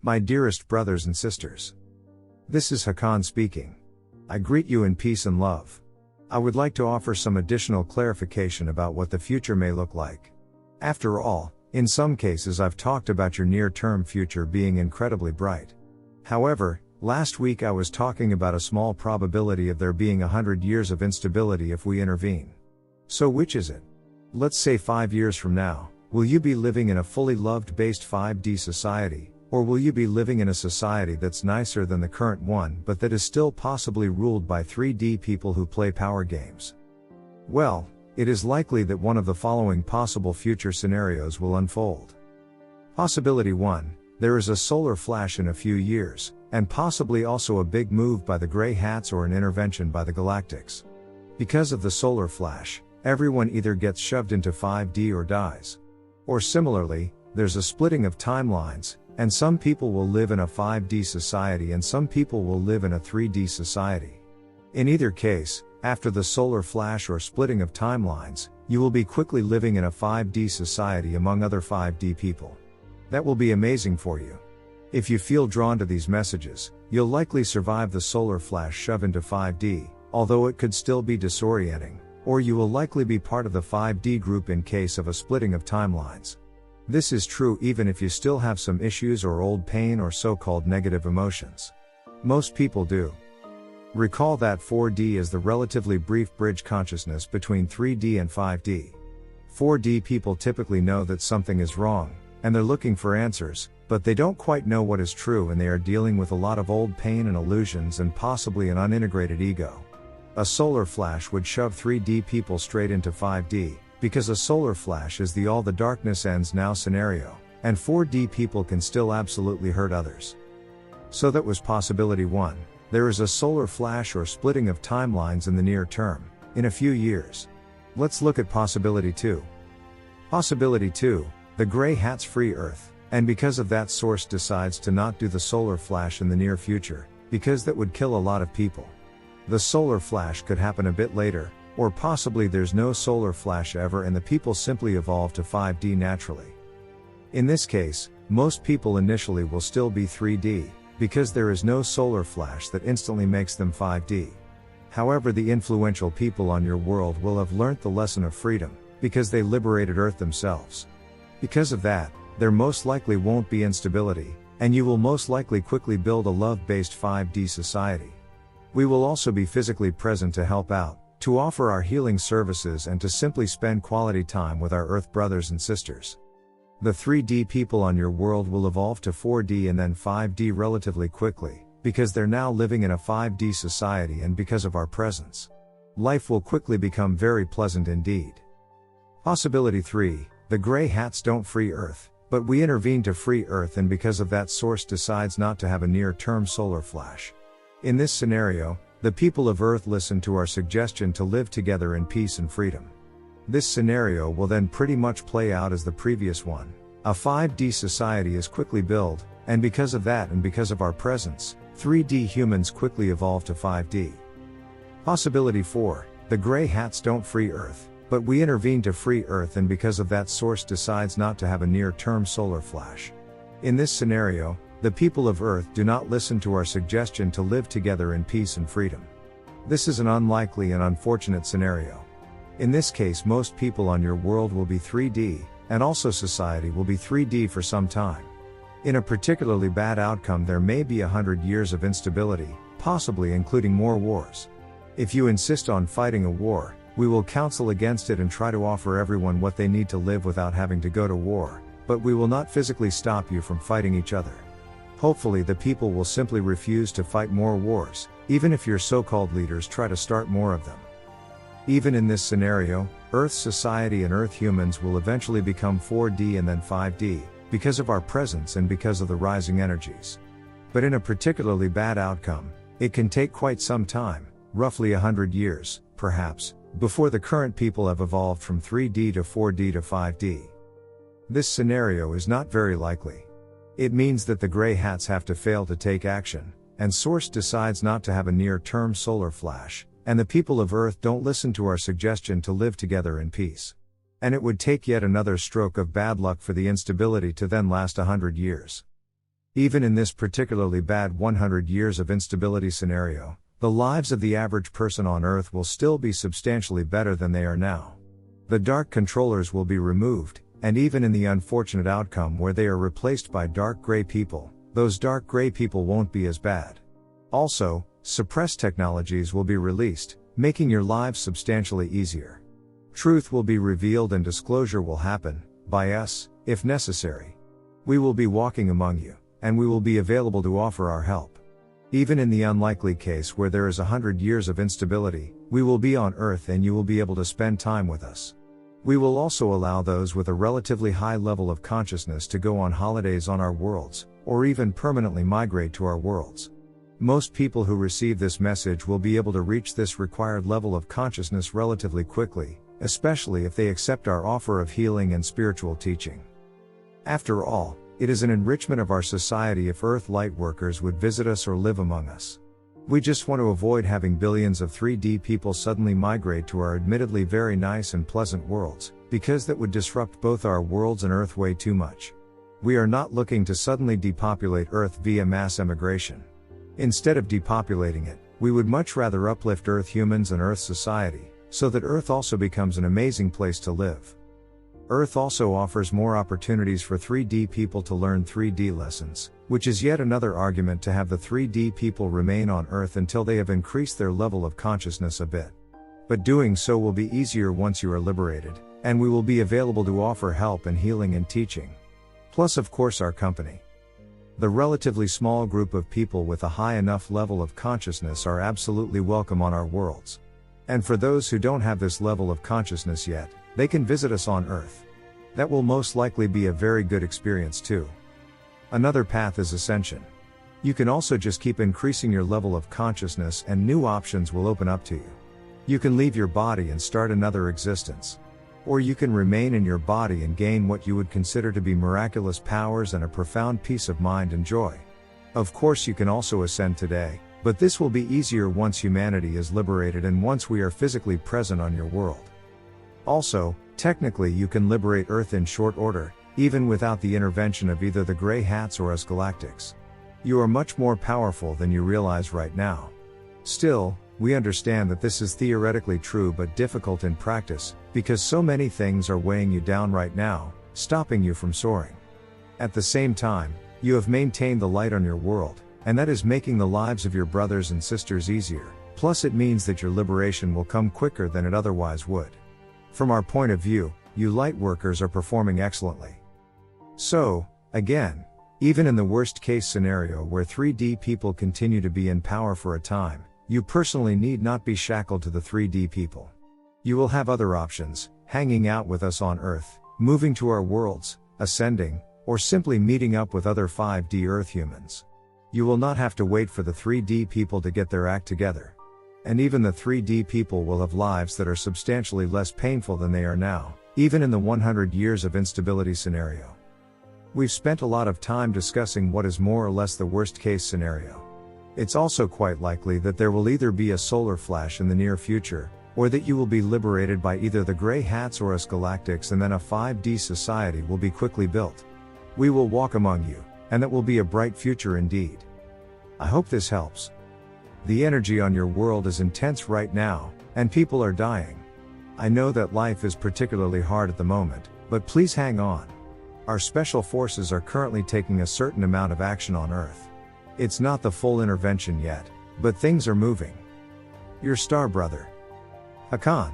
My dearest brothers and sisters. This is Hakann speaking. I greet you in peace and love. I would like to offer some additional clarification about what the future may look like. After all, in some cases I've talked about your near-term future being incredibly bright. However, last week I was talking about a small probability of there being 100 years of instability if we intervene. So which is it? Let's say 5 years from now, will you be living in a fully love-based 5D society? Or will you be living in a society that's nicer than the current one but that is still possibly ruled by 3D people who play power games? Well, it is likely that one of the following possible future scenarios will unfold. Possibility 1, there is a solar flash in a few years, and possibly also a big move by the Grey Hats or an intervention by the Galactics. Because of the solar flash, everyone either gets shoved into 5D or dies. Or similarly, there's a splitting of timelines, and some people will live in a 5D society and some people will live in a 3D society. In either case, after the solar flash or splitting of timelines, you will be quickly living in a 5D society among other 5D people. That will be amazing for you. If you feel drawn to these messages, you'll likely survive the solar flash shove into 5D, although it could still be disorienting, or you will likely be part of the 5D group in case of a splitting of timelines. This is true even if you still have some issues or old pain or so-called negative emotions. Most people do. Recall that 4D is the relatively brief bridge consciousness between 3D and 5D. 4D people typically know that something is wrong, and they're looking for answers, but they don't quite know what is true and they are dealing with a lot of old pain and illusions and possibly an unintegrated ego. A solar flash would shove 3D people straight into 5D, because a solar flash is the all the darkness ends now scenario, and 4D people can still absolutely hurt others. So that was possibility 1, there is a solar flash or splitting of timelines in the near term, in a few years. Let's look at possibility 2. Possibility 2, the Grey Hats free Earth, and because of that source decides to not do the solar flash in the near future, because that would kill a lot of people. The solar flash could happen a bit later, or possibly there's no solar flash ever and the people simply evolve to 5D naturally. In this case, most people initially will still be 3D, because there is no solar flash that instantly makes them 5D. However, the influential people on your world will have learnt the lesson of freedom, because they liberated Earth themselves. Because of that, there most likely won't be instability, and you will most likely quickly build a love-based 5D society. We will also be physically present to help out, to offer our healing services and to simply spend quality time with our Earth brothers and sisters. The 3D people on your world will evolve to 4D and then 5D relatively quickly, because they're now living in a 5D society and because of our presence. Life will quickly become very pleasant indeed. Possibility 3, the Grey Hats don't free Earth, but we intervene to free Earth and because of that source decides not to have a near-term solar flash. In this scenario, the people of Earth listen to our suggestion to live together in peace and freedom. This scenario will then pretty much play out as the previous one. A 5D society is quickly built, and because of that and because of our presence, 3D humans quickly evolve to 5D. Possibility 4, the Grey Hats don't free Earth, but we intervene to free Earth and because of that source decides not to have a near-term solar flash. In this scenario, the people of Earth do not listen to our suggestion to live together in peace and freedom. This is an unlikely and unfortunate scenario. In this case, most people on your world will be 3D, and also society will be 3D for some time. In a particularly bad outcome, there may be 100 years of instability, possibly including more wars. If you insist on fighting a war, we will counsel against it and try to offer everyone what they need to live without having to go to war, but we will not physically stop you from fighting each other. Hopefully the people will simply refuse to fight more wars, even if your so-called leaders try to start more of them. Even in this scenario, Earth society and Earth humans will eventually become 4D and then 5D, because of our presence and because of the rising energies. But in a particularly bad outcome, it can take quite some time, roughly 100 years, perhaps, before the current people have evolved from 3D to 4D to 5D. This scenario is not very likely. It means that the Grey Hats have to fail to take action, and Source decides not to have a near-term solar flash, and the people of Earth don't listen to our suggestion to live together in peace. And it would take yet another stroke of bad luck for the instability to then last 100 years. Even in this particularly bad 100 years of instability scenario, the lives of the average person on Earth will still be substantially better than they are now. The dark controllers will be removed, and even in the unfortunate outcome where they are replaced by dark gray people, those dark gray people won't be as bad. Also, suppressed technologies will be released, making your lives substantially easier. Truth will be revealed and disclosure will happen, by us, if necessary. We will be walking among you, and we will be available to offer our help. Even in the unlikely case where there is 100 years of instability, we will be on Earth and you will be able to spend time with us. We will also allow those with a relatively high level of consciousness to go on holidays on our worlds, or even permanently migrate to our worlds. Most people who receive this message will be able to reach this required level of consciousness relatively quickly, especially if they accept our offer of healing and spiritual teaching. After all, it is an enrichment of our society if Earth Lightworkers would visit us or live among us. We just want to avoid having billions of 3D people suddenly migrate to our admittedly very nice and pleasant worlds, because that would disrupt both our worlds and Earth way too much. We are not looking to suddenly depopulate Earth via mass emigration. Instead of depopulating it, we would much rather uplift Earth humans and Earth society, so that Earth also becomes an amazing place to live. Earth also offers more opportunities for 3D people to learn 3D lessons, which is yet another argument to have the 3D people remain on Earth until they have increased their level of consciousness a bit. But doing so will be easier once you are liberated, and we will be available to offer help and healing and teaching. Plus of course our company. The relatively small group of people with a high enough level of consciousness are absolutely welcome on our worlds. And for those who don't have this level of consciousness yet, they can visit us on Earth. That will most likely be a very good experience too. Another path is ascension. You can also just keep increasing your level of consciousness and new options will open up to you. You can leave your body and start another existence. Or you can remain in your body and gain what you would consider to be miraculous powers and a profound peace of mind and joy. Of course you can also ascend today, but this will be easier once humanity is liberated and once we are physically present on your world. Also, technically you can liberate Earth in short order, even without the intervention of either the Grey Hats or us Galactics. You are much more powerful than you realize right now. Still, we understand that this is theoretically true but difficult in practice, because so many things are weighing you down right now, stopping you from soaring. At the same time, you have maintained the light on your world, and that is making the lives of your brothers and sisters easier, plus it means that your liberation will come quicker than it otherwise would. From our point of view, you Lightworkers are performing excellently. So, again, even in the worst case scenario where 3D people continue to be in power for a time, you personally need not be shackled to the 3D people. You will have other options, hanging out with us on Earth, moving to our worlds, ascending, or simply meeting up with other 5D Earth humans. You will not have to wait for the 3D people to get their act together. And even the 3D people will have lives that are substantially less painful than they are now, even in the 100 years of instability scenario. We've spent a lot of time discussing what is more or less the worst case scenario. It's also quite likely that there will either be a solar flash in the near future, or that you will be liberated by either the Grey Hats or us Galactics and then a 5D society will be quickly built. We will walk among you, and that will be a bright future indeed. I hope this helps. The energy on your world is intense right now, and people are dying. I know that life is particularly hard at the moment, but please hang on. Our special forces are currently taking a certain amount of action on Earth. It's not the full intervention yet, but things are moving. Your star brother, Hakann.